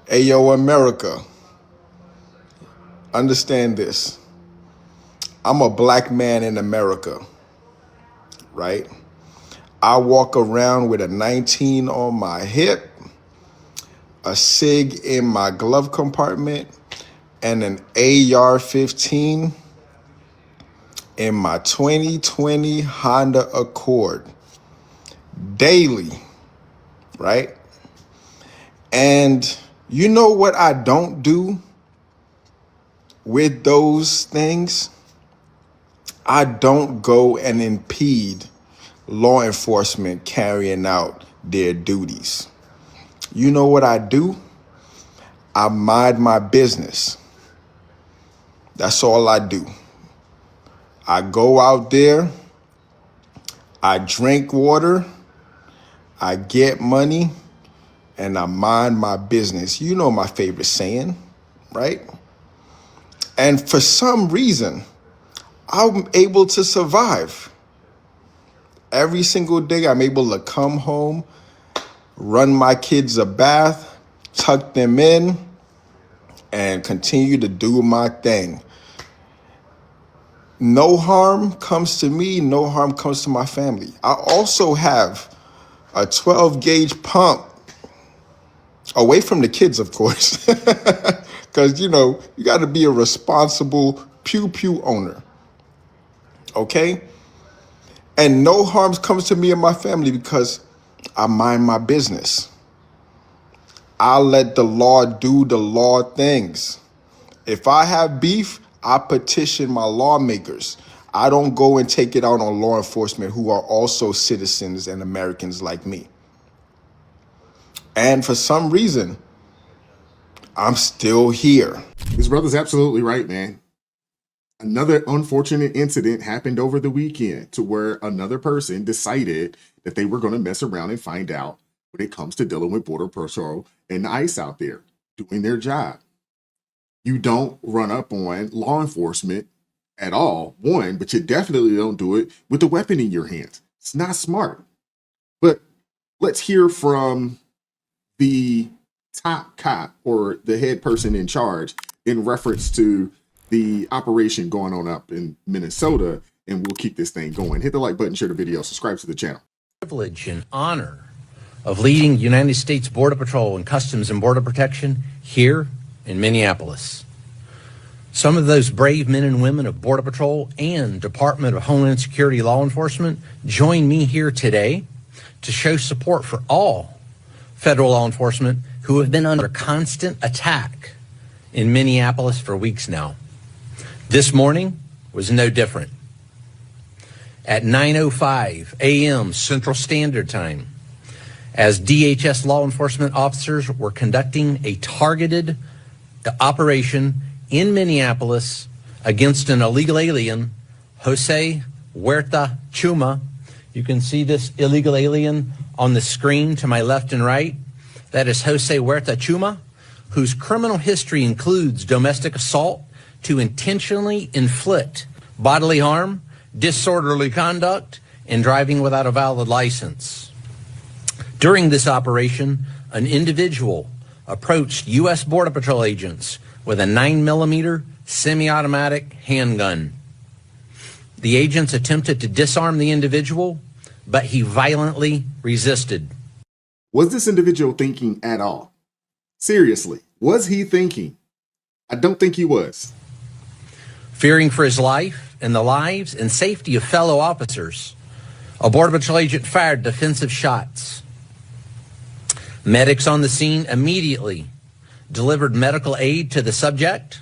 Ayo, America, understand this. I'm a black man in America, right? I walk around with a 19 on my hip, a SIG in my glove compartment, and an AR-15 in my 2020 Honda Accord daily, right? And you know what I don't do with those things? I don't go and impede law enforcement carrying out their duties. You know what I do? I mind my business. That's all I do. I go out there, I drink water, I get money, and I mind my business. You know my favorite saying, right? And for some reason, I'm able to survive. Every single day, I'm able to come home, run my kids a bath, tuck them in, and continue to do my thing. No harm comes to me, no harm comes to my family. I also have a 12 gauge pump, away from the kids, of course, because, you got to be a responsible pew pew owner, okay? And no harm comes to me and my family because I mind my business. I let the law do the law things. If I have beef, I petition my lawmakers. I don't go and take it out on law enforcement who are also citizens and Americans like me. And for some reason, I'm still here. His brother's absolutely right, man. Another unfortunate incident happened over the weekend to where another person decided that they were going to mess around and find out when it comes to dealing with Border Patrol and ICE out there doing their job. You don't run up on law enforcement at all, one, but you definitely don't do it with a weapon in your hands. It's not smart. But let's hear from the top cop or the head person in charge in reference to the operation going on up in Minnesota, and we'll keep this thing going. Hit the like button, share the video, subscribe to the channel. Privilege and honor of leading United States Border Patrol and Customs and Border Protection here in Minneapolis. Some of those brave men and women of Border Patrol and Department of Homeland Security law enforcement join me here today to show support for all federal law enforcement who have been under constant attack in Minneapolis for weeks now. This morning was no different. At 9:05 a.m. Central Standard Time, as DHS law enforcement officers were conducting a targeted operation in Minneapolis against an illegal alien, Jose Huerta Chuma. You can see this illegal alien on the screen to my left and right. That is Jose Huerta Chuma, whose criminal history includes domestic assault to intentionally inflict bodily harm, disorderly conduct, and driving without a valid license. During this operation, an individual approached U.S. Border Patrol agents with a 9mm semi-automatic handgun. The agents attempted to disarm the individual, but he violently resisted. Was this individual thinking at all? Seriously, was he thinking? I don't think he was. Fearing for his life and the lives and safety of fellow officers, a Border Patrol agent fired defensive shots. Medics on the scene immediately delivered medical aid to the subject,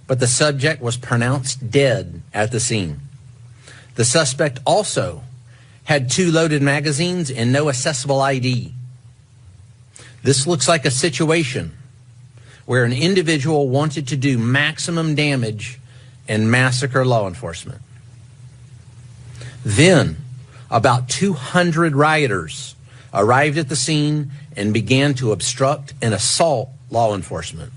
but the subject was pronounced dead at the scene. The suspect also had 2 loaded magazines and no accessible ID. This looks like a situation where an individual wanted to do maximum damage and massacre law enforcement. Then, about 200 rioters arrived at the scene and began to obstruct and assault law enforcement.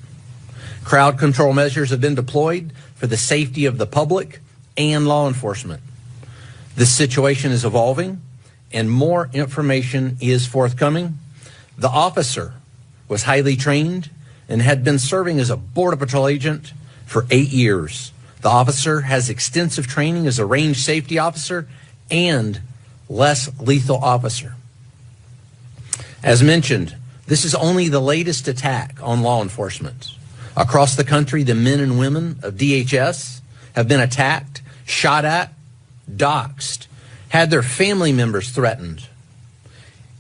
Crowd control measures have been deployed for the safety of the public and law enforcement. This situation is evolving and more information is forthcoming. The officer was highly trained and had been serving as a Border Patrol agent for 8 years. The officer has extensive training as a range safety officer and less lethal officer. As mentioned, this is only the latest attack on law enforcement. Across the country, the men and women of DHS have been attacked, shot at, doxxed, had their family members threatened.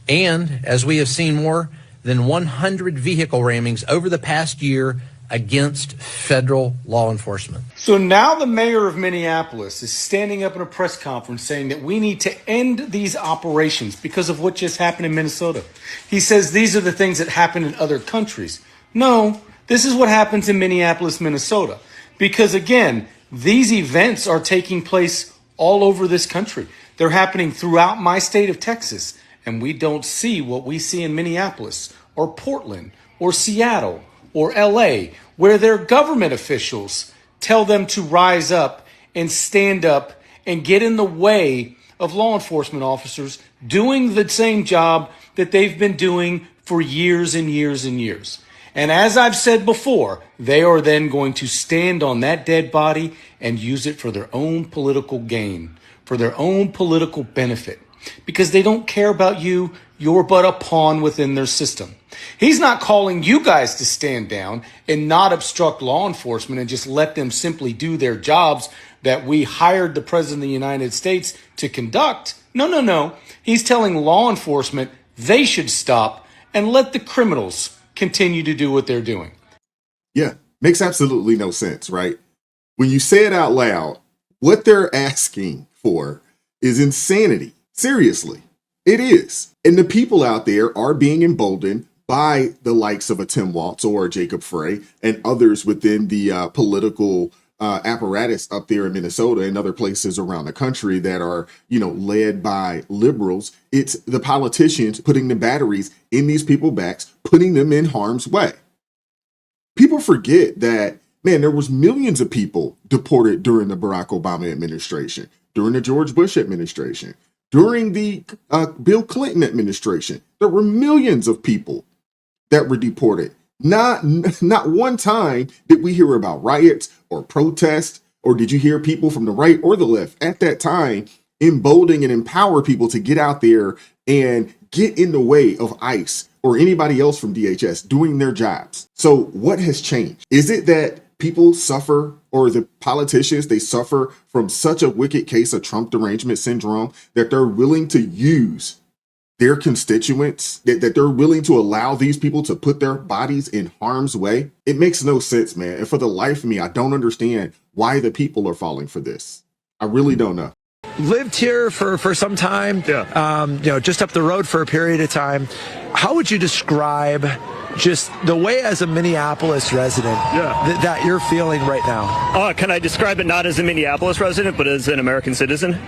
And, as we have seen, more than 100 vehicle rammings over the past year against federal law enforcement. So now the mayor of Minneapolis is standing up in a press conference saying that we need to end these operations because of what just happened in Minnesota. He says these are the things that happen in other countries. No, this is what happens in Minneapolis, Minnesota. Because again, these events are taking place all over this country. They're happening throughout my state of Texas. And we don't see what we see in Minneapolis or Portland or Seattle or LA, where their government officials tell them to rise up and stand up and get in the way of law enforcement officers doing the same job that they've been doing for years and years and years. And as I've said before, they are then going to stand on that dead body and use it for their own political gain, for their own political benefit, because they don't care about you. You're but a pawn within their system. He's not calling you guys to stand down and not obstruct law enforcement and just let them simply do their jobs that we hired the President of the United States to conduct. No. He's telling law enforcement they should stop and let the criminals continue to do what they're doing. Yeah, makes absolutely no sense, right? When you say it out loud, what they're asking for is insanity. Seriously, it is. And the people out there are being emboldened by the likes of a Tim Walz or a Jacob Frey and others within the political apparatus up there in Minnesota and other places around the country that are, led by liberals. It's the politicians putting the batteries in these people's backs, putting them in harm's way. People forget that, man, there was millions of people deported during the Barack Obama administration, during the George Bush administration, during the Bill Clinton administration. There were millions of people that were deported. Not one time did we hear about riots or protests, or did you hear people from the right or the left at that time emboldening and empower people to get out there and get in the way of ICE or anybody else from DHS doing their jobs. So what has changed? Is it that people suffer, or the politicians, they suffer from such a wicked case of Trump derangement syndrome that they're willing to use their constituents, that they're willing to allow these people to put their bodies in harm's way? It makes no sense, man. And for the life of me, I don't understand why the people are falling for this. I really don't know. Lived here for some time, just up the road for a period of time. How would you describe just the way, as a Minneapolis resident, that you're feeling right now? Can I describe it not as a Minneapolis resident, but as an American citizen?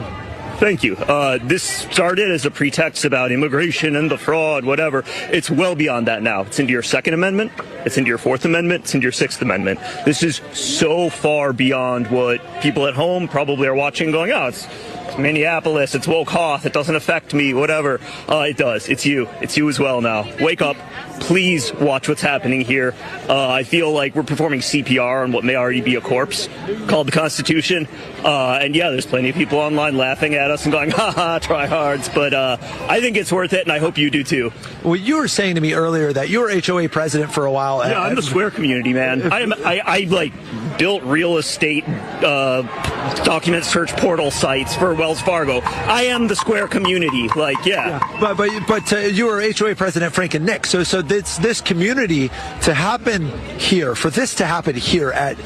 Thank you. This started as a pretext about immigration and the fraud, whatever. It's well beyond that now. It's into your Second Amendment. It's into your Fourth Amendment. It's into your Sixth Amendment. This is so far beyond what people at home probably are watching going, it's Minneapolis, it's woke Hoth, it doesn't affect me, whatever. It does. It's you. It's you as well now. Wake up. Please watch what's happening here. I feel like we're performing CPR on what may already be a corpse called the Constitution. And there's plenty of people online laughing at us and going, tryhards. But I think it's worth it, and I hope you do too. Well, you were saying to me earlier that you were HOA president for a while. Yeah, I'm the Square community, man. I built real estate document search portal sites for Wells Fargo. I am the Square community. But you were HOA president, Frank and Nick. So this community to happen here, for this to happen here at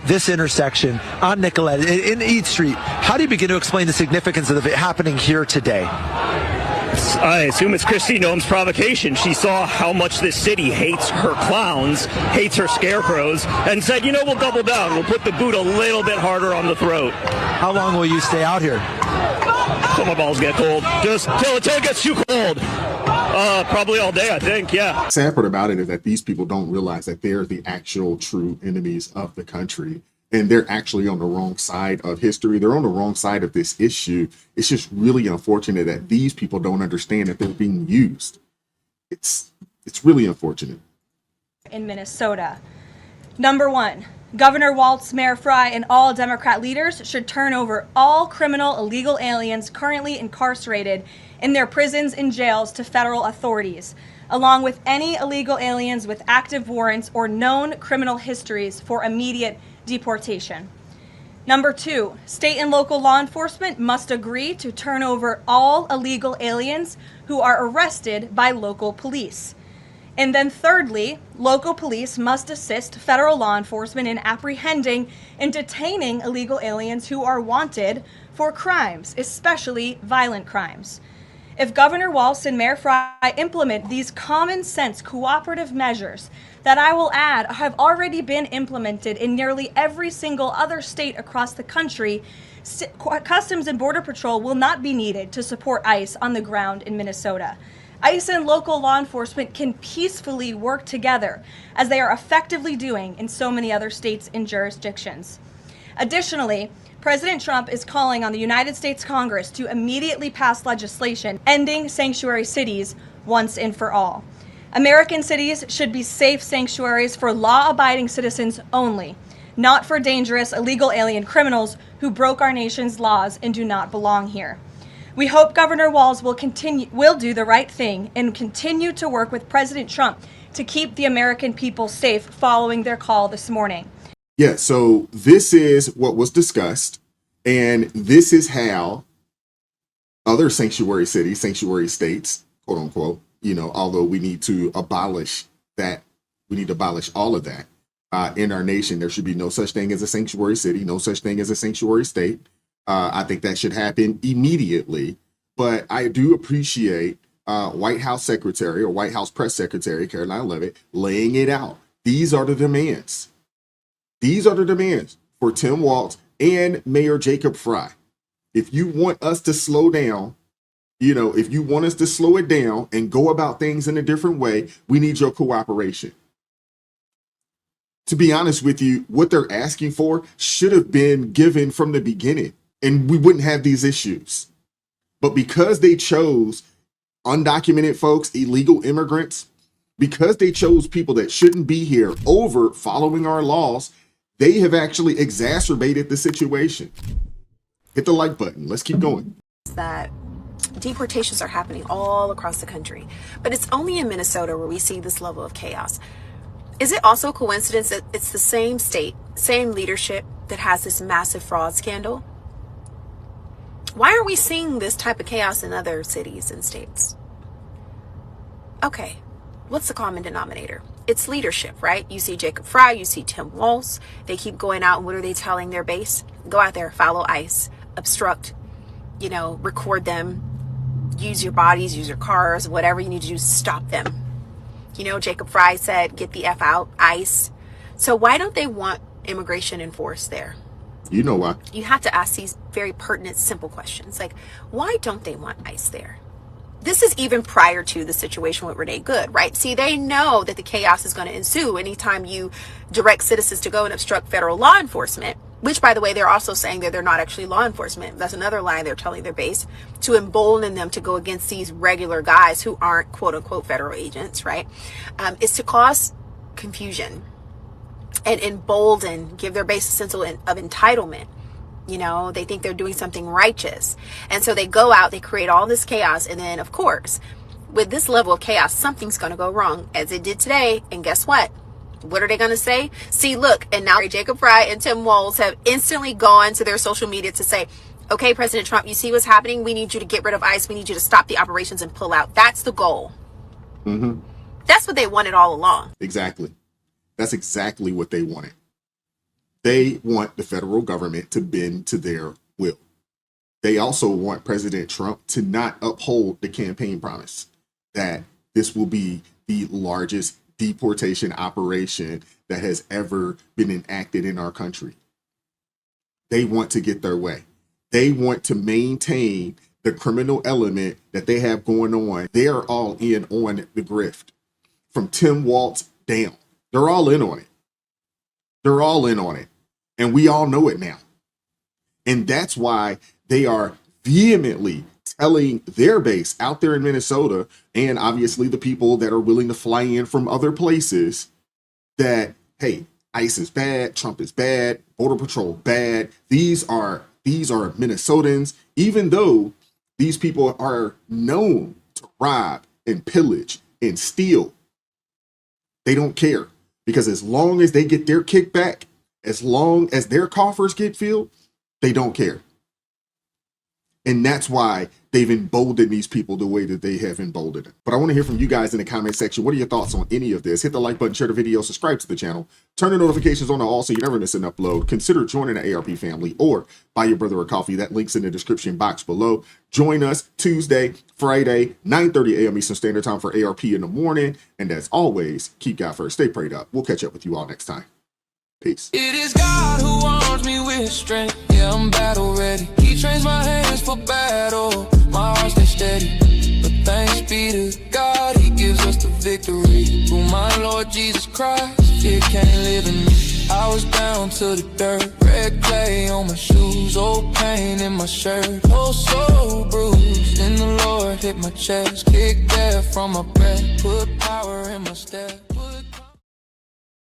this intersection on Nicollet in East Street, how do you begin to explain the significance of it happening here today? I assume it's Kristi Noem's provocation. She saw how much this city hates her clowns, hates her scarecrows, and said, we'll double down. We'll put the boot a little bit harder on the throat. How long will you stay out here? Till my balls get cold. Just till it gets too cold. Probably all day, I think, yeah. The sad part about it is that these people don't realize that they're the actual true enemies of the country. And they're actually on the wrong side of history. They're on the wrong side of this issue. It's just really unfortunate that these people don't understand that they're being used. It's really unfortunate. in Minnesota. Number one, Governor Walz, Mayor Fry, and all Democrat leaders should turn over all criminal illegal aliens currently incarcerated in their prisons and jails to federal authorities, along with any illegal aliens with active warrants or known criminal histories for immediate deportation. Number two, state and local law enforcement must agree to turn over all illegal aliens who are arrested by local police. And then thirdly, local police must assist federal law enforcement in apprehending and detaining illegal aliens who are wanted for crimes, especially violent crimes. If Governor Walz and Mayor Fry implement these common sense cooperative measures that I will add have already been implemented in nearly every single other state across the country, Customs and Border Patrol will not be needed to support ICE on the ground in Minnesota. ICE and local law enforcement can peacefully work together, as they are effectively doing in so many other states and jurisdictions. Additionally, President Trump is calling on the United States Congress to immediately pass legislation ending sanctuary cities once and for all. American cities should be safe sanctuaries for law-abiding citizens only, not for dangerous illegal alien criminals who broke our nation's laws and do not belong here. We hope Governor Walz will do the right thing and continue to work with President Trump to keep the American people safe following their call this morning. Yeah, so this is what was discussed, and this is how other sanctuary cities, sanctuary states, quote unquote, although we need to abolish that, we need to abolish all of that in our nation. There should be no such thing as a sanctuary city, no such thing as a sanctuary state. I think that should happen immediately. But I do appreciate White House Secretary or White House Press Secretary Caroline Leavitt laying it out. These are the demands. These are the demands for Tim Walz and Mayor Jacob Fry. If you want us to slow down, if you want us to slow it down and go about things in a different way, we need your cooperation. To be honest with you, what they're asking for should have been given from the beginning, and we wouldn't have these issues. But because they chose undocumented folks, illegal immigrants, because they chose people that shouldn't be here over following our laws, they have actually exacerbated the situation. Hit the like button. Let's keep going. That deportations are happening all across the country, but it's only in Minnesota where we see this level of chaos. Is it also a coincidence that it's the same state, same leadership that has this massive fraud scandal? Why aren't we seeing this type of chaos in other cities and states? Okay, what's the common denominator? It's leadership, right? You see Jacob Fry, you see Tim Walz. They keep going out, and what are they telling their base? Go out there, follow ICE, obstruct, record them, use your bodies, use your cars, whatever you need to do, stop them. Jacob Fry said, get the F out, ICE. So why don't they want immigration enforced there? You know why? You have to ask these very pertinent, simple questions. Like, why don't they want ICE there? This is even prior to the situation with Renee Good, right? See, they know that the chaos is going to ensue anytime you direct citizens to go and obstruct federal law enforcement, which, by the way, they're also saying that they're not actually law enforcement. That's another lie they're telling their base, to embolden them to go against these regular guys who aren't, quote unquote, federal agents, right? Is to cause confusion and embolden, give their base a sense of entitlement. They think they're doing something righteous. And so they go out, they create all this chaos. And then, of course, with this level of chaos, something's going to go wrong, as it did today. And guess what? What are they going to say? See, look, and now Jacob Fry and Tim Walz have instantly gone to their social media to say, okay, President Trump, you see what's happening? We need you to get rid of ICE. We need you to stop the operations and pull out. That's the goal. Mm-hmm. That's what they wanted all along. Exactly. That's exactly what they wanted. They want the federal government to bend to their will. They also want President Trump to not uphold the campaign promise that this will be the largest deportation operation that has ever been enacted in our country. They want to get their way. They want to maintain the criminal element that they have going on. They are all in on the grift from Tim Walz down. They're all in on it. They're all in on it. And we all know it now. And that's why they are vehemently telling their base out there in Minnesota, and obviously the people that are willing to fly in from other places, that, hey, ICE is bad, Trump is bad, Border Patrol bad. These are Minnesotans, even though these people are known to rob and pillage and steal. They don't care, because as long as they get their kickback, as long as their coffers get filled, they don't care. And that's why they've emboldened these people the way that they have emboldened them. But I want to hear from you guys in the comment section. What are your thoughts on any of this? Hit the like button, share the video, subscribe to the channel, turn the notifications on all so you never miss an upload. Consider joining the ARP family or buy your brother a coffee. That link's in the description box below. Join us Tuesday, Friday, 9:30 a.m. Eastern Standard Time for ARP in the morning. And as always, keep God first. Stay prayed up. We'll catch up with you all next time. Peace. It is God who arms me with strength. Yeah, I'm battle ready. He trains my hands for battle. My heart stays steady. But thanks be to God, He gives us the victory. Through my Lord Jesus Christ, fear can't live in me. I was down to the dirt, red clay on my shoes, old pain in my shirt, oh so bruised. Then the Lord hit my chest, kicked air from my breath, put power in my step.